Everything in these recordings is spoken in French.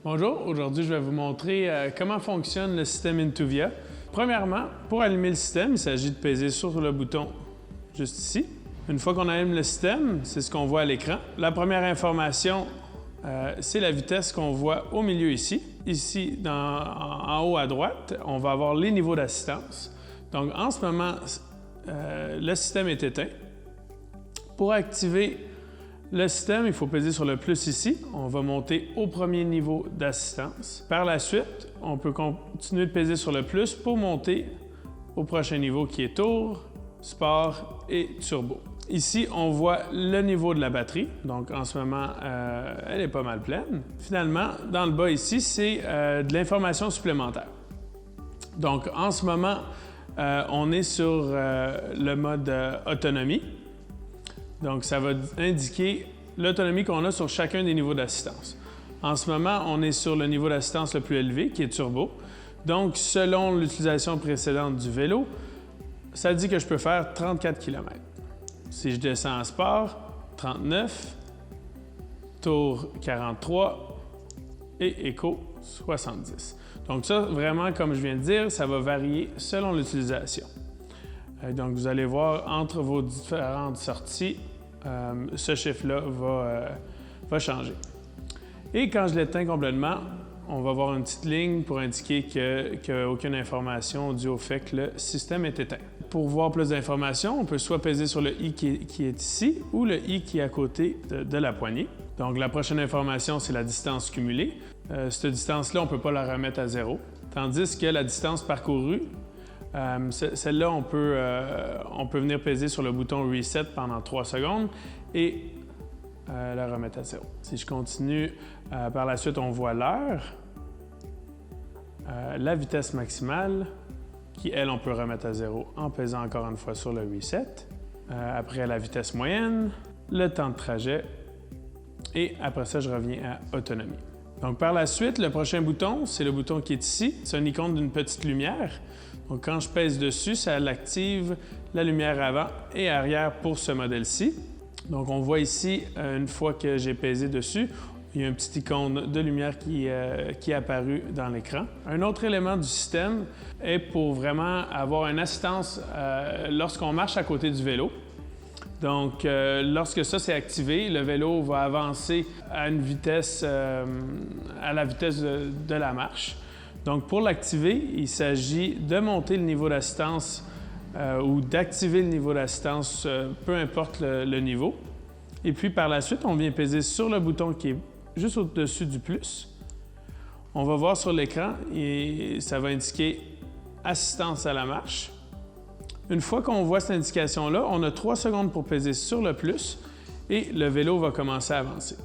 Bonjour, aujourd'hui je vais vous montrer comment fonctionne le système Intuvia. Premièrement, pour allumer le système, il s'agit de peser sur le bouton juste ici. Une fois qu'on allume le système, c'est ce qu'on voit à l'écran. La première information, c'est la vitesse qu'on voit au milieu ici. Ici, en haut à droite, on va avoir les niveaux d'assistance. Donc en ce moment, le système est éteint. Pour activer le système, il faut peser sur le plus ici. On va monter au premier niveau d'assistance. Par la suite, on peut continuer de peser sur le plus pour monter au prochain niveau qui est Tour, Sport et Turbo. Ici, on voit le niveau de la batterie. Donc en ce moment, elle est pas mal pleine. Finalement, dans le bas ici, c'est de l'information supplémentaire. Donc en ce moment, on est sur le mode autonomie. Donc, ça va indiquer l'autonomie qu'on a sur chacun des niveaux d'assistance. En ce moment, on est sur le niveau d'assistance le plus élevé, qui est turbo. Donc, selon l'utilisation précédente du vélo, ça dit que je peux faire 34 km. Si je descends en sport, 39, tour 43 et éco 70. Donc ça, vraiment, comme je viens de dire, ça va varier selon l'utilisation. Donc, vous allez voir, entre vos différentes sorties, ce chiffre-là va changer. Et quand je l'éteins complètement, on va voir une petite ligne pour indiquer qu'il n'y a aucune information due au fait que le système est éteint. Pour voir plus d'informations, on peut soit peser sur le i qui est ici ou le i qui est à côté de la poignée. Donc, la prochaine information, c'est la distance cumulée. Cette distance-là, on ne peut pas la remettre à zéro. Tandis que la distance parcourue, celle-là, on peut venir peser sur le bouton Reset pendant 3 secondes et la remettre à zéro. Si je continue, par la suite, on voit l'heure, la vitesse maximale, qui, elle, on peut remettre à zéro en pesant encore une fois sur le Reset. Après, la vitesse moyenne, le temps de trajet et après ça, je reviens à Autonomie. Donc, par la suite, le prochain bouton, c'est le bouton qui est ici. C'est une icône d'une petite lumière. Donc, quand je pèse dessus, ça active la lumière avant et arrière pour ce modèle-ci. Donc, on voit ici, une fois que j'ai pesé dessus, il y a une petite icône de lumière qui est apparue dans l'écran. Un autre élément du système est pour vraiment avoir une assistance lorsqu'on marche à côté du vélo. Donc, lorsque ça s'est activé, le vélo va avancer à une vitesse, à la vitesse de la marche. Donc, pour l'activer, il s'agit de monter le niveau d'assistance ou d'activer le niveau d'assistance, peu importe le niveau. Et puis, par la suite, on vient peser sur le bouton qui est juste au-dessus du plus. On va voir sur l'écran et ça va indiquer assistance à la marche. Une fois qu'on voit cette indication-là, on a 3 secondes pour peser sur le plus et le vélo va commencer à avancer.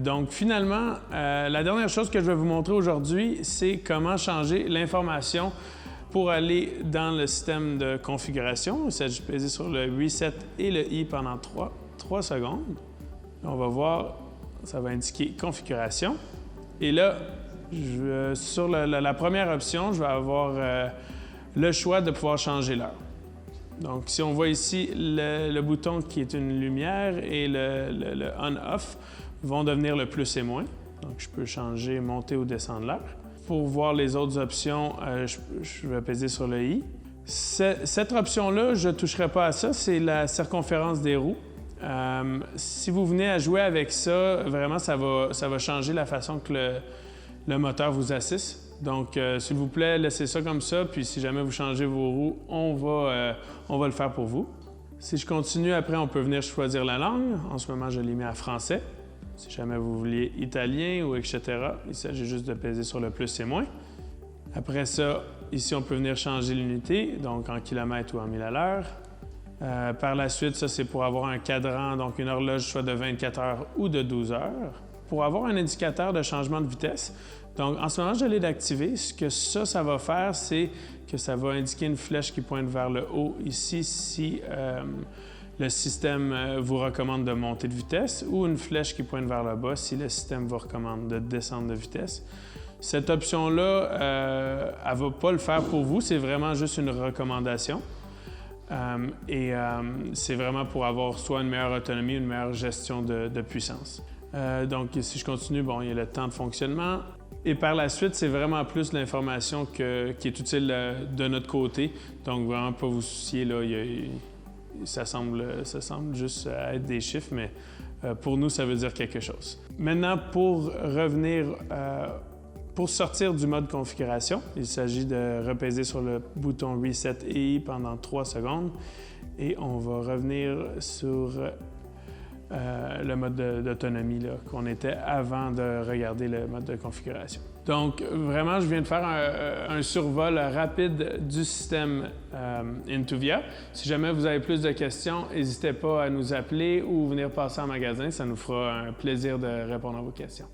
Donc finalement, la dernière chose que je vais vous montrer aujourd'hui, c'est comment changer l'information pour aller dans le système de configuration. Il s'agit de peser sur le Reset et le I pendant 3 secondes. On va voir, ça va indiquer configuration. Et là, sur la première option, je vais avoir le choix de pouvoir changer l'heure. Donc, si on voit ici le bouton qui est une lumière et le on-off vont devenir le plus et moins. Donc, je peux changer, monter ou descendre l'heure. Pour voir les autres options, je vais peser sur le i. Cette option-là, je ne toucherai pas à ça, c'est la circonférence des roues. Si vous venez à jouer avec ça, vraiment, ça va changer la façon que le moteur vous assiste. Donc, s'il vous plaît, laissez ça comme ça, puis si jamais vous changez vos roues, on va le faire pour vous. Si je continue, après, on peut venir choisir la langue. En ce moment, je l'ai mis à français. Si jamais vous vouliez italien ou etc., il s'agit juste de peser sur le plus et moins. Après ça, ici, on peut venir changer l'unité, donc en kilomètres ou en 1000 à l'heure. Par la suite, ça, c'est pour avoir un cadran, donc une horloge soit de 24 heures ou de 12 heures. Pour avoir un indicateur de changement de vitesse, donc en ce moment, je l'ai d'activer. Ce que ça va faire, c'est que ça va indiquer une flèche qui pointe vers le haut ici si le système vous recommande de monter de vitesse ou une flèche qui pointe vers le bas si le système vous recommande de descendre de vitesse. Cette option-là, elle ne va pas le faire pour vous, c'est vraiment juste une recommandation. C'est vraiment pour avoir soit une meilleure autonomie, une meilleure gestion de puissance. Donc, si je continue, bon, il y a le temps de fonctionnement. Et par la suite, c'est vraiment plus l'information qui est utile de notre côté. Donc, vraiment pas vous soucier, là, ça semble juste être des chiffres, mais pour nous, ça veut dire quelque chose. Maintenant, pour revenir, pour sortir du mode configuration, il s'agit de repaiser sur le bouton Reset AI pendant 3 secondes et on va revenir sur le mode d'autonomie qu'on était avant de regarder le mode de configuration. Donc, vraiment, je viens de faire un survol rapide du système Intuvia. Si jamais vous avez plus de questions, n'hésitez pas à nous appeler ou venir passer en magasin. Ça nous fera un plaisir de répondre à vos questions.